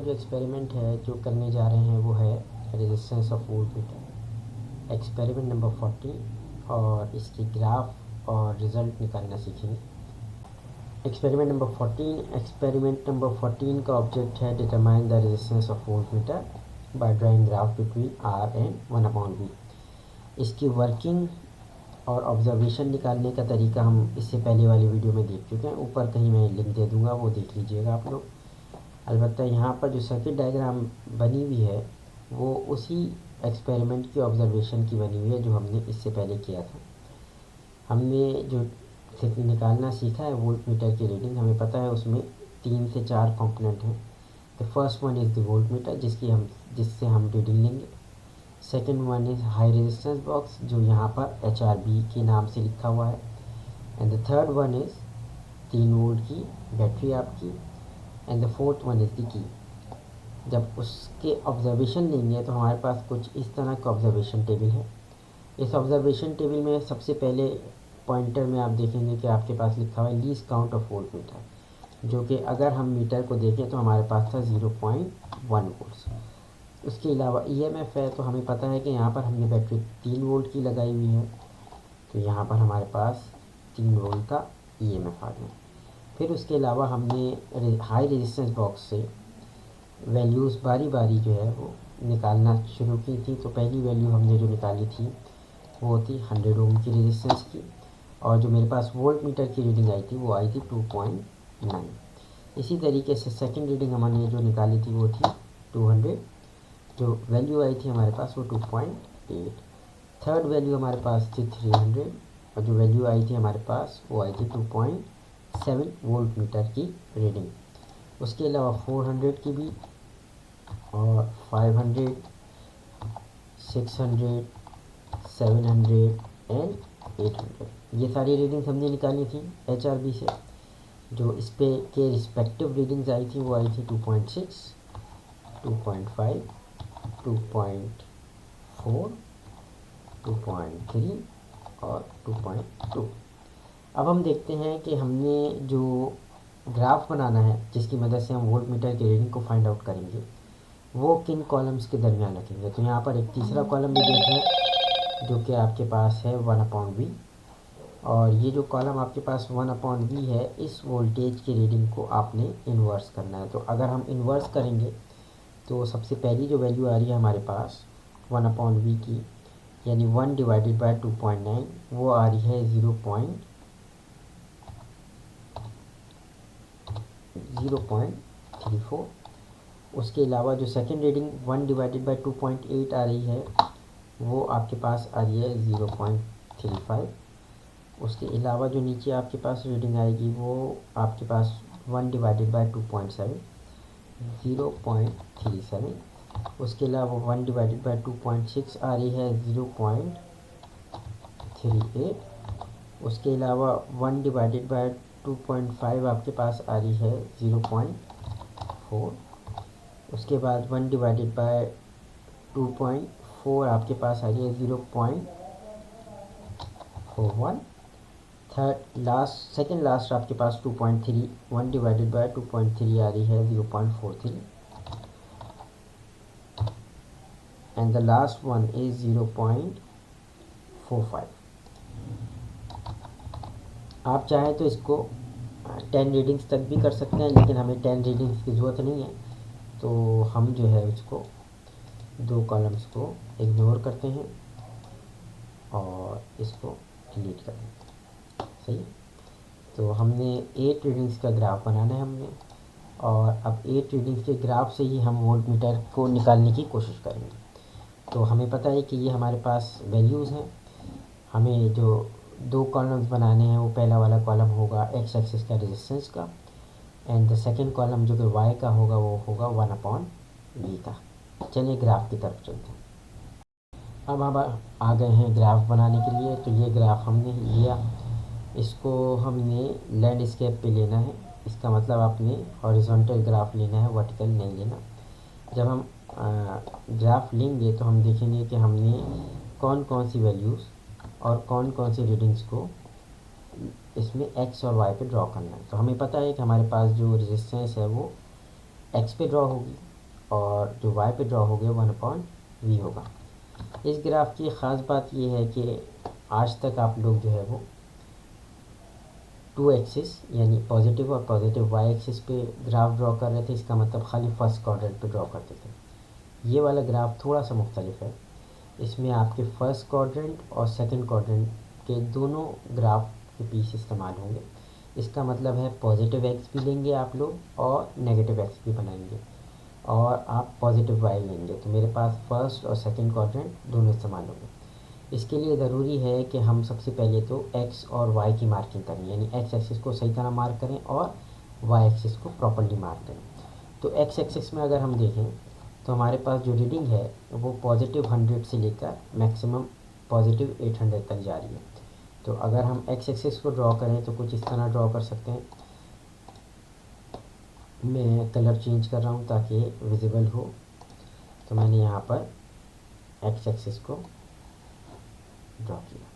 जो एक्सपेरिमेंट है जो करने जा रहे हैं वो है resistance of voltmeter, experiment number 14, और इसकी ग्राफ और रिज़ल्ट निकालना सीखेंगे। एक्सपेरिमेंट नंबर 14 का ऑब्जेक्ट है determine the resistance of voltmeter by drawing graph between R and 1/V। इसकी वर्किंग और ऑब्जर्वेशन निकालने का तरीका हम इससे पहले वाली वीडियो में देख चुके हैं। ऊपर कहीं मैं लिंक दे दूंगा, वो देख लीजिएगा आप लोग। अलबत्ता यहाँ पर जो सर्किट डायग्राम बनी हुई है वो उसी एक्सपेरिमेंट की ऑब्जर्वेशन की बनी हुई है जो हमने इससे पहले किया था। हमने जो निकालना सीखा है वोल्ट मीटर की रीडिंग, हमें पता है उसमें 3 से 4 कंपोनेंट हैं। The first one is the volt meter जिससे हम रीडिंग लेंगे। Second one is high resistance box जो यहाँ पर HRB के नाम से लिखा हुआ है। And the third one is 3 volt की बैटरी आपकी। And the fourth one is the key. जब उसके ऑब्जर्वेशन लेंगे तो हमारे पास कुछ इस तरह का ऑब्जर्वेशन टेबल है। इस ऑब्जर्वेशन टेबल में सबसे पहले पॉइंटर में आप देखेंगे कि आपके पास लिखा हुआ है least count of volt meter, जो कि अगर हम मीटर को देखें तो हमारे पास था 0.1 वोल्ट्स। उसके अलावा EMF है, तो हमें पता है कि यहाँ पर हमने बैटरी 3 वोल्ट की लगाई हुई है, तो यहाँ पर हमारे पास 3 वोल्ट का EMF आ गया। फिर उसके अलावा हमने हाई रेजिस्टेंस बॉक्स से वैल्यूज़ बारी बारी जो है वो निकालना शुरू की थी। तो पहली वैल्यू हमने जो निकाली थी वो थी 100 ओम की रेजिस्टेंस की, और जो मेरे पास वोल्ट मीटर की रीडिंग आई थी वो आई थी 2.9। इसी तरीके से सेकंड रीडिंग हमने जो निकाली थी वो थी 200, जो वैल्यू आई थी हमारे पास वो 2.8। थर्ड वैल्यू हमारे पास थी 300, और जो वैल्यू आई थी हमारे पास वो आई थी 2.7 वोल्ट मीटर की रीडिंग। उसके अलावा 400 की भी, और 500, 600, 700 एंड 800, ये सारी रीडिंग्स हमने निकाली थी HRB से। जो इस पे के रिस्पेक्टिव रीडिंग्स आई थी वो आई थी 2.6, 2.5, 2.4, 2.3 और 2.2। अब हम देखते हैं कि हमने जो ग्राफ बनाना है जिसकी मदद से हम वोल्ट मीटर की रीडिंग को फाइंड आउट करेंगे वो किन कॉलम्स के दरमियान रखेंगे। तो यहाँ पर एक तीसरा कॉलम भी देखें जो कि आपके पास है 1/V, और ये जो कॉलम आपके पास 1/V है, इस वोल्टेज की रीडिंग को आपने इन्वर्स करना है। तो अगर हम इन्वर्स करेंगे तो सबसे पहली जो वैल्यू आ रही है हमारे पास 1/V की, यानी 1 डिवाइडेड बाय 2.9, वो आ रही है 0.34। उसके अलावा जो सेकेंड रीडिंग 1 डिवाइडेड बाय 2.8 आ रही है वो आपके पास आ रही है 0.35। उसके अलावा जो नीचे आपके पास रीडिंग आएगी वो आपके पास 1 डिवाइडेड बाय 2.7, 0.37। उसके अलावा 1 डिवाइडेड बाय 2.6 आ रही है 0.38। उसके अलावा 1 डिवाइडेड बाय 2.5 आपके पास आ रही है 0.4। उसके बाद 1 डिवाइडेड बाय 2.4 आपके पास आ रही है 0.41। सेकेंड लास्ट आपके पास 2.3, 1 डिवाइडेड बाय 2.3 आ रही है 0.43, and the last one is 0.45। आप चाहें तो इसको 10 रीडिंग्स तक भी कर सकते हैं, लेकिन हमें 10 रीडिंग्स की ज़रूरत नहीं है, तो हम जो है उसको 2 कॉलम्स को इग्नोर करते हैं और इसको डिलीट कर देते हैं। सही। तो हमने 8 रीडिंग्स का ग्राफ बनाना है हमने, और अब 8 रीडिंग्स के ग्राफ से ही हम वोल्ट मीटर को निकालने की कोशिश करेंगे। तो हमें पता है कि ये हमारे पास वैल्यूज़ हैं। हमें जो 2 कॉलम्स बनाने हैं वो पहला वाला कॉलम होगा x एक्सिस का रेजिस्टेंस का, एंड द सेकेंड कॉलम जो कि y का होगा वो होगा 1/V का। चलिए ग्राफ की तरफ चलते हैं। अब हम आ गए हैं ग्राफ बनाने के लिए। तो ये ग्राफ हमने लिया, इसको हमने लैंडस्केप पे लेना है। इसका मतलब आपने हॉरिजॉन्टल ग्राफ लेना है, वर्टिकल नहीं लेना। जब हम ग्राफ लेंगे तो हम देखेंगे कि हमने कौन कौन सी वैल्यूज़ और कौन कौन सी रीडिंग्स को इसमें x और y पे ड्रॉ करना है। तो हमें पता है कि हमारे पास जो रेजिस्टेंस है वो x पे ड्रॉ होगी, और जो y पे ड्रॉ हो गया 1/v होगा। इस ग्राफ की ख़ास बात ये है कि आज तक आप लोग जो है वो 2 एक्सिस यानी पॉजिटिव और पॉजिटिव y एक्सिस पे ग्राफ ड्रॉ कर रहे थे। इसका मतलब खाली फर्स्ट क्वाड्रेंट पे ड्रॉ करते थे। ये वाला ग्राफ थोड़ा सा मुख्तलिफ है। इसमें आपके फर्स्ट क्वाड्रेंट और सेकंड क्वाड्रेंट के दोनों ग्राफ के पीस इस्तेमाल होंगे। इसका मतलब है पॉजिटिव एक्स भी लेंगे आप लोग और नेगेटिव एक्स भी बनाएंगे और आप पॉजिटिव वाई लेंगे, तो मेरे पास फर्स्ट और सेकंड क्वाड्रेंट दोनों इस्तेमाल होंगे। इसके लिए ज़रूरी है कि हम सबसे पहले तो एक्स और वाई की मार्किंग करें, यानी एक्स एक्सिस को सही तरह मार्क करें और वाई एक्सिस को प्रॉपर्ली मार्क करें। तो एक्स एक्सिस में अगर हम देखें तो हमारे पास जो रीडिंग है वो पॉजिटिव 100 से लेकर मैक्सिमम पॉजिटिव 800 तक जा रही है। तो अगर हम एक्स एक्सिस को ड्रॉ करें तो कुछ इस तरह ड्रॉ कर सकते हैं। मैं कलर चेंज कर रहा हूँ ताकि विजिबल हो। तो मैंने यहाँ पर एक्स एक्सिस को ड्रॉ किया,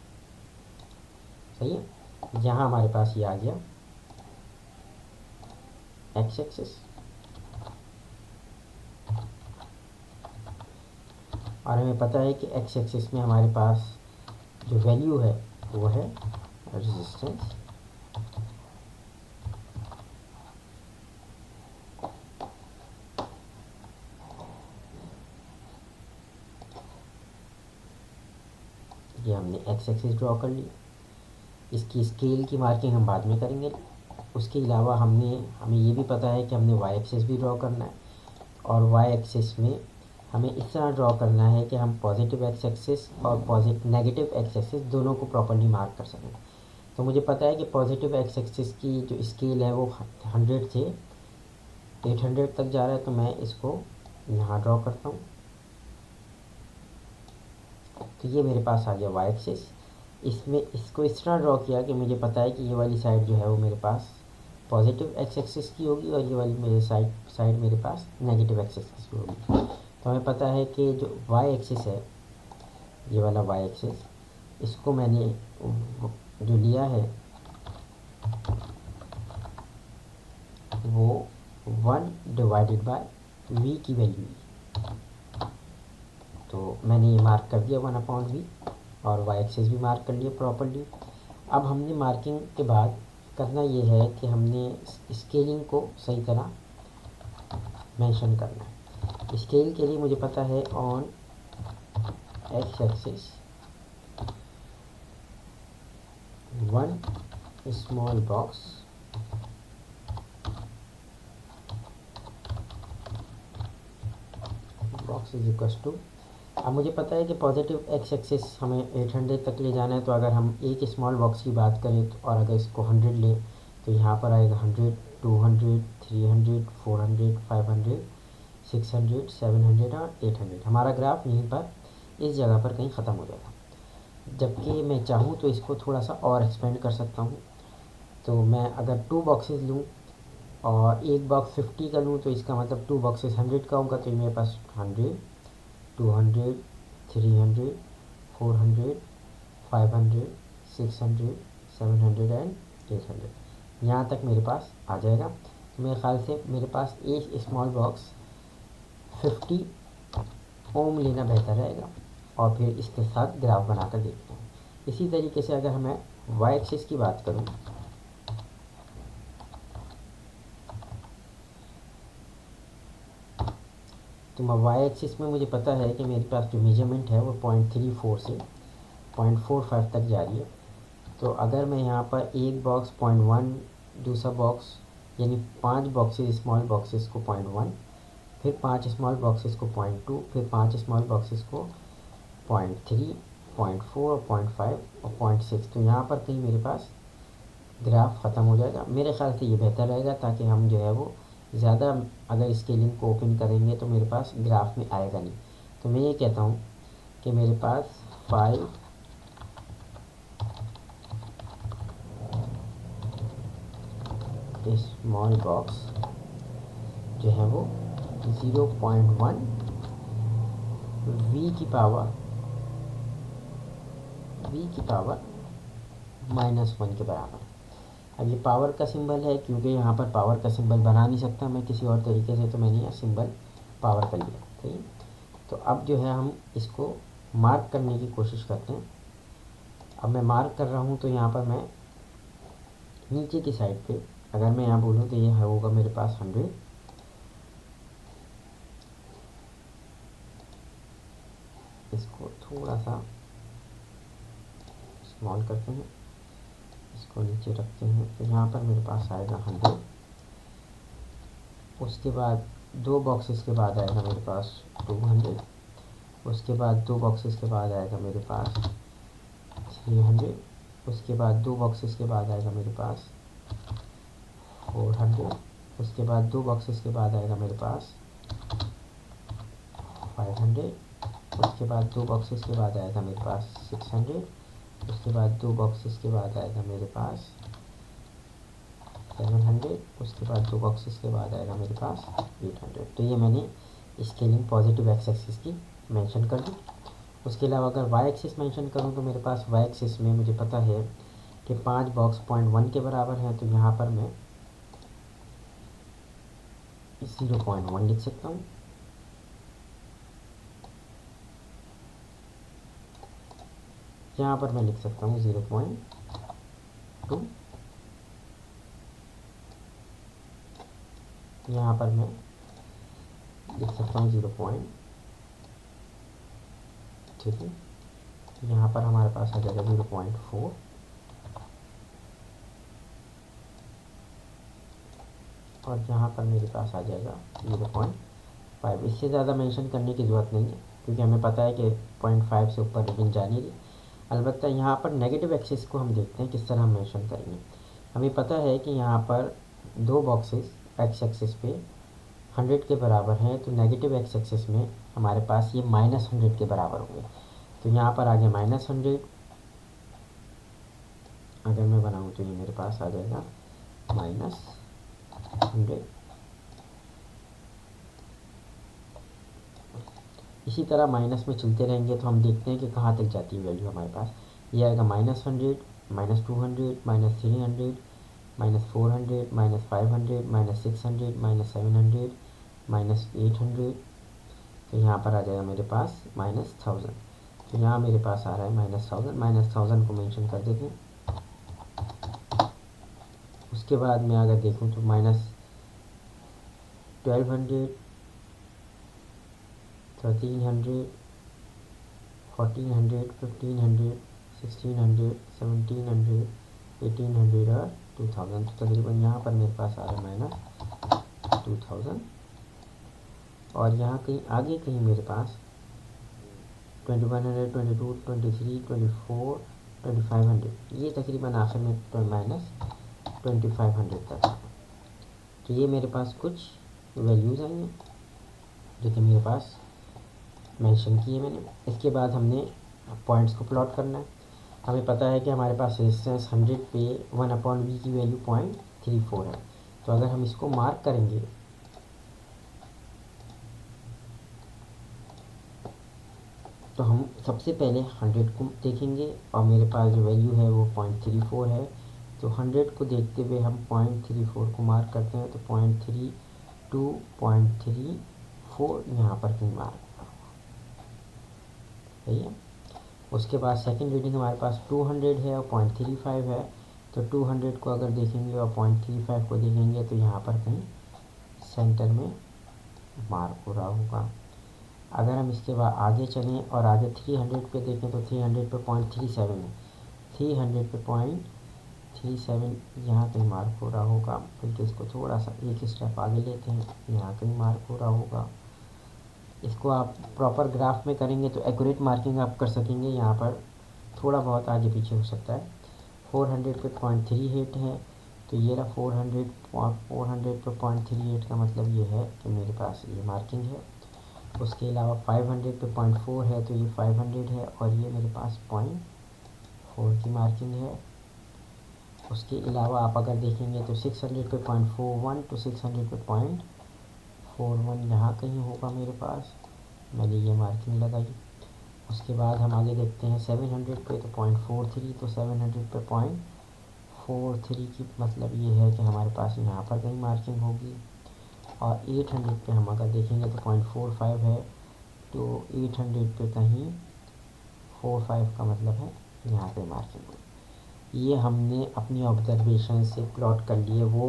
सही है। यहाँ हमारे पास ये आ गया एक्स एक्सिस और हमें पता है कि एक्स एक्सिस में हमारे पास जो वैल्यू है वो है रेजिस्टेंस। ये हमने एक्स एक्सिस ड्रॉ कर ली। इसकी स्केल की मार्किंग हम बाद में करेंगे। उसके अलावा हमें ये भी पता है कि हमने वाई एक्सिस भी ड्रॉ करना है और वाई एक्सिस में हमें इस तरह ड्रॉ करना है कि हम पॉजिटिव एक्स एक्सिस और नेगेटिव एक्स एक्सिस दोनों को प्रॉपर्ली मार्क कर सकें। तो मुझे पता है कि पॉजिटिव एक्स एक्सिस की जो स्केल है वो 100 से 800 तक जा रहा है, तो मैं इसको यहाँ ड्रॉ करता हूँ। तो ये मेरे पास आ गया वाई एक्सिस। इसमें इसको इस तरह ड्रॉ किया कि मुझे पता है कि ये वाली साइड जो है वो मेरे पास पॉजिटिव एक्स एक्सिस की होगी और ये वाली मेरे साइड मेरे पास नेगेटिव एक्स एक्सिस की होगी। तो हमें पता है कि जो वाई एक्सिस है, ये वाला वाई एक्सिस, इसको मैंने जो लिया है वो 1/v की वैल्यू, तो मैंने ये मार्क कर दिया 1/v और वाई एक्सिस भी मार्क कर लिया प्रॉपर्ली। अब हमने मार्किंग के बाद करना ये है कि हमने स्केलिंग को सही तरह मेंशन करना है। स्केल के लिए मुझे पता है on X axis 1 small box is equal to, अब मुझे पता है कि पॉजिटिव एक्स एक्सिस हमें 800 तक ले जाना है। तो अगर हम एक स्मॉल बॉक्स की बात करें तो और अगर इसको 100 लें तो यहाँ पर आएगा 100, 200, 300, 400, 500, 600, 700 और 800। हमारा ग्राफ यहीं पर इस जगह पर कहीं ख़त्म हो जाएगा। जबकि मैं चाहूँ तो इसको थोड़ा सा और एक्सपेंड कर सकता हूँ। तो मैं अगर 2 बॉक्सेस लूँ और एक बॉक्स 50 का लूँ तो इसका मतलब 2 बॉक्सेस 100 का होगा। तो मेरे पास 100, 200, 300, 400, 500, 600, 700 एंड 800, यहाँ तक मेरे पास आ जाएगा। तो मेरे ख्याल से मेरे पास एक स्मॉल बॉक्स 50 ओम लेना बेहतर रहेगा और फिर इसके साथ ग्राफ बनाकर देखते हैं। इसी तरीके से अगर मैं वाई एक्सिस की बात करूँ तो वाई एक्सिस में मुझे पता है कि मेरे पास जो मेजरमेंट है वो 0.34 से 0.45 तक जा रही है। तो अगर मैं यहाँ पर एक बॉक्स 0.1, दूसरा बॉक्स यानी 5 बॉक्सेस स्मॉल बॉक्सेस को 0.1, फिर 5 स्मॉल बॉक्सेस को 0.2, फिर 5 स्मॉल बॉक्सेस को 0.3, 0.4 और 0.5 और 0.6, तो यहाँ पर कहीं मेरे पास ग्राफ ख़त्म हो जाएगा। मेरे ख्याल से ये बेहतर रहेगा ताकि हम जो है वो ज़्यादा अगर स्केलिंग को ओपन करेंगे तो मेरे पास ग्राफ में आएगा नहीं। तो मैं ये कहता हूँ कि मेरे पास 5 स्मॉल बॉक्स जो है वो 0.1 v की पावर -1 के बराबर है। अब ये पावर का सिंबल है क्योंकि यहाँ पर पावर का सिंबल बना नहीं सकता मैं किसी और तरीके से, तो मैंने यहाँ सिंबल पावर कर लिया, ठीक है। तो अब जो है हम इसको मार्क करने की कोशिश करते हैं। अब मैं मार्क कर रहा हूँ तो यहाँ पर मैं नीचे की साइड पे अगर मैं यहाँ बोलूँ तो ये होगा मेरे पास 100। इसको थोड़ा सा स्मॉल करते हैं, इसको नीचे रखते हैं, तो यहाँ पर मेरे पास आएगा 100। उसके बाद 2 बॉक्सेस के बाद आएगा मेरे पास 200। उसके बाद 2 बॉक्सेस के बाद आएगा मेरे पास 300। उसके बाद 2 बॉक्सेस के बाद आएगा मेरे पास 400। उसके बाद 2 बॉक्सेस के बाद आएगा मेरे पास 500। उसके बाद 2 बॉक्सेस के बाद आएगा मेरे पास 600। उसके बाद 2 बॉक्सेस के बाद आएगा मेरे पास 700। उसके बाद 2 बॉक्सेस के बाद आएगा मेरे पास 800। तो ये मैंने स्केलिंग पॉजिटिव एक्स एक्सिस की मेंशन कर दी। उसके अलावा अगर वाई एक्सिस मेंशन करूँ तो मेरे पास वाई एक्सिस में मुझे पता है कि 5 बॉक्स 0.1 के बराबर है, तो यहाँ पर मैं 0.1 लिख सकता हूँ। यहाँ पर मैं लिख सकता हूँ 0.2। यहाँ पर मैं लिख सकता हूँ 0.3। यहाँ पर हमारे पास आ जाएगा 0.4। और यहाँ पर मेरे पास आ जाएगा 0.5। इससे ज़्यादा मेंशन करने की ज़रूरत नहीं है, क्योंकि हमें पता है कि 0.5 से ऊपर रीडिंग जा नहीं रही। अलबत्ता यहाँ पर नेगेटिव एक्सिस को हम देखते हैं किस तरह हम मेंशन करेंगे। हमें पता है कि यहाँ पर 2 बॉक्सेस एक्स एक्सिस पे 100 के बराबर हैं, तो नेगेटिव एक्स एक्सिस में हमारे पास ये -100 के बराबर होंगे। तो यहाँ पर आ गया -100। अगर मैं बनाऊँ तो ये मेरे पास आ जाएगा -100। इसी तरह माइनस में चलते रहेंगे तो हम देखते हैं कि कहाँ तक जाती है वैल्यू हमारे पास। ये आएगा -100, -200, -300, -400, -500, -600, -700, -800। तो यहाँ पर आ जाएगा मेरे पास -1000। तो यहाँ मेरे पास आ रहा है -1000 को मेंशन कर देते हैं। उसके बाद मैं अगर देखूँ तो -1200, 1300, 1400, 1500, 1600, 1700, 1800 और 2000। तो तकरीबन यहाँ पर मेरे पास आ रहा है -2000। और यहाँ कहीं आगे कहीं मेरे पास 2100, 22, 23, 24, 2500, ये तकरीबन आखिर में -2500 तक। तो ये मेरे पास कुछ वैल्यूज़ आई हैं जो कि मेरे पास मेंशन किए मैंने। इसके बाद हमने पॉइंट्स को प्लॉट करना है। हमें पता है कि हमारे पास रेजिस्टेंस 100 पे 1/V की वैल्यू 0.34 है। तो अगर हम इसको मार्क करेंगे तो हम सबसे पहले 100 को देखेंगे, और मेरे पास जो वैल्यू है वो 0.34 है। तो 100 को देखते हुए हम 0.34 को मार्क करते हैं, तो 0.32, 0.34 यहाँ पर कहीं मार्क सही है। उसके बाद सेकंड रीडिंग हमारे पास 200 है और 0.35 है। तो 200 को अगर देखेंगे और 0.35 को देखेंगे तो यहाँ पर कहीं सेंटर में मार्क हो रहा होगा। अगर हम इसके बाद आगे चलें और आगे 300 पे देखें तो 300 पे 0.37 है। 300 पे 0.37 यहाँ कहीं मार्क हो रहा होगा। बल्कि इसको थोड़ा सा एक स्टेप आगे लेते हैं, यहाँ कहीं मार्क हो रहा होगा। इसको आप प्रॉपर ग्राफ में करेंगे तो एक्यूरेट मार्किंग आप कर सकेंगे। यहाँ पर थोड़ा बहुत आगे पीछे हो सकता है। 400 पे 0.38 है, तो ये रहा 400 पे 0.38 का मतलब ये है कि मेरे पास ये मार्किंग है। उसके अलावा 500 पे 0.4 है, तो ये 500 है, और ये मेरे पास 0.4 की मार्किंग है। उसके अलावा आप अगर देखेंगे तो 600 पे 0.41 तो 600 पे 0.41 यहाँ कहीं होगा मेरे पास, मैंने ये मार्किंग लगाई। उसके बाद हम आगे देखते हैं 700 पे तो 0.43, तो 700 पे 0.43 की मतलब ये है कि हमारे पास यहाँ पर कहीं मार्किंग होगी। और 800 पे हम अगर देखेंगे तो 0.45 है, तो 800 पे कहीं 45 का मतलब है यहाँ पे मार्किंग। ये हमने अपनी ऑब्जर्वेशन से प्लॉट कर लिए वो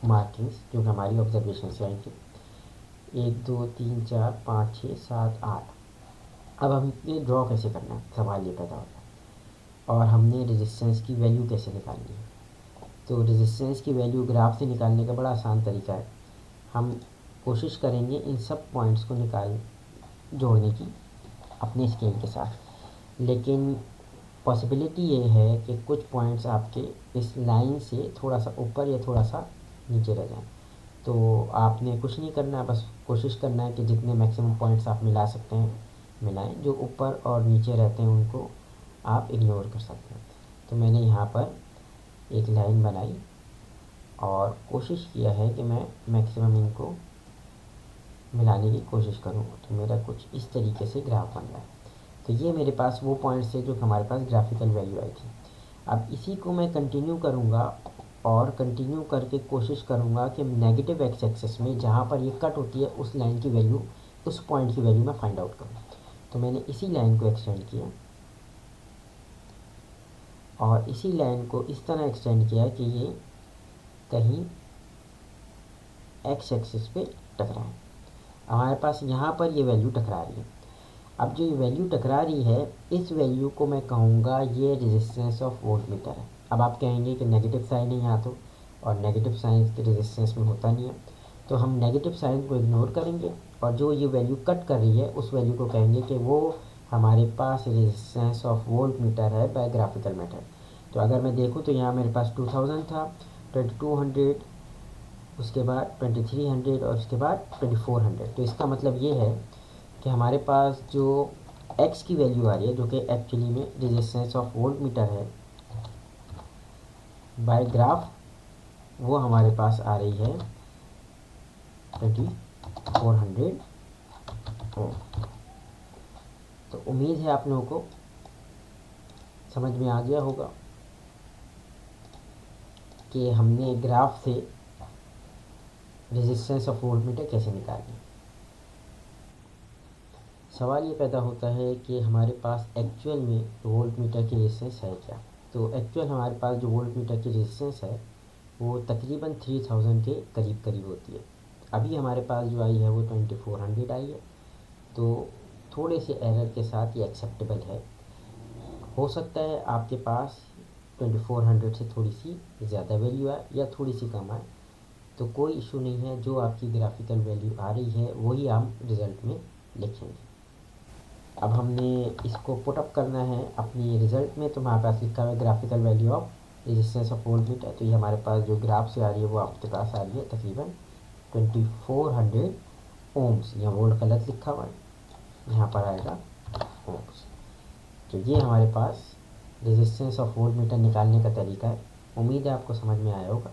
मार्किंग्स जो कि हमारी ऑब्जर्वेशन से आई थी। 1 2 3 4 5 6 7 8। अब हम ये ड्रॉ कैसे करना है, सवाल ये पैदा होता है। और हमने रेजिस्टेंस की वैल्यू कैसे निकालनी है। तो रेजिस्टेंस की वैल्यू ग्राफ से निकालने का बड़ा आसान तरीका है। हम कोशिश करेंगे इन सब पॉइंट्स को जोड़ने की अपने स्केल के साथ, लेकिन पॉसिबिलिटी ये है कि कुछ पॉइंट्स आपके इस लाइन से थोड़ा सा ऊपर या थोड़ा सा नीचे रह जाएं। तो आपने कुछ नहीं करना, बस कोशिश करना है कि जितने मैक्सिमम पॉइंट्स आप मिला सकते हैं मिलाएं, जो ऊपर और नीचे रहते हैं उनको आप इग्नोर कर सकते हैं। तो मैंने यहाँ पर एक लाइन बनाई और कोशिश किया है कि मैं मैक्सिमम इनको मिलाने की कोशिश करूँ। तो मेरा कुछ इस तरीके से ग्राफ बन रहा है। तो ये मेरे पास वो पॉइंट्स है जो हमारे पास ग्राफिकल वैल्यू आई थी। अब इसी को मैं कंटिन्यू करूँगा और कंटिन्यू करके कोशिश करूँगा कि नेगेटिव एक्स एक्सिस में जहाँ पर ये कट होती है उस लाइन की वैल्यू, उस पॉइंट की वैल्यू मैं फाइंड आउट करूँ। तो मैंने इसी लाइन को एक्सटेंड किया और इसी लाइन को इस तरह एक्सटेंड किया कि ये कहीं एक्स एक्सिस पे टकराए। हमारे पास यहाँ पर ये वैल्यू टकरा रही है। अब जो ये वैल्यू टकरा रही है इस वैल्यू को मैं कहूँगा ये रेजिस्टेंस ऑफ वोल्टमीटर है। अब आप कहेंगे कि नेगेटिव साइन है यहाँ, तो और नेगेटिव साइन के रेजिस्टेंस में होता नहीं है, तो हम नेगेटिव साइन को इग्नोर करेंगे और जो ये वैल्यू कट कर रही है उस वैल्यू को कहेंगे कि वो हमारे पास रेजिस्टेंस ऑफ वोल्टमीटर है बाय ग्राफिकल मेथड। तो अगर मैं देखूँ तो यहाँ मेरे पास 2000 था, 2200, उसके बाद 2300 और उसके बाद 2400। तो इसका मतलब ये है कि हमारे पास जो x की वैल्यू आ रही है जो कि एक्चुअली में रेजिस्टेंस ऑफ वोल्टमीटर है बाय ग्राफ, वो हमारे पास आ रही है 2400 ओम। तो उम्मीद है आप लोगों को समझ में आ गया होगा कि हमने ग्राफ से रेजिस्टेंस ऑफ वोल्टमीटर कैसे निकालनी। सवाल ये पैदा होता है कि हमारे पास एक्चुअल में वोल्टमीटर की रेजिस्टेंस है क्या। तो एक्चुअल हमारे पास जो वोल्टमीटर की रेजिस्टेंस है वो तकरीबन 3000 के करीब करीब होती है। अभी हमारे पास जो आई है वो 2400 आई है। तो थोड़े से एरर के साथ ये एक्सेप्टेबल है। हो सकता है आपके पास 2400 से थोड़ी सी ज़्यादा वैल्यू आए या थोड़ी सी कम आए, तो कोई इशू नहीं है। जो आपकी ग्राफिकल वैल्यू आ रही है वही हम रिज़ल्ट में लिखेंगे। अब हमने इसको पुटअप करना है अपनी रिज़ल्ट में। तो हमारे पास लिखा हुआ है graphical value of resistance of voltmeter. तो ये हमारे पास जो ग्राफ से आ रही है वो आपके पास आ रही है तकरीबन 2400 ओम्स। यहाँ वोल्ट गलत लिखा हुआ है, यहाँ पर आएगा ओम्स। तो ये हमारे पास रेजिस्टेंस ऑफ वोल्टमीटर निकालने का तरीका है। उम्मीद है आपको समझ में आया होगा।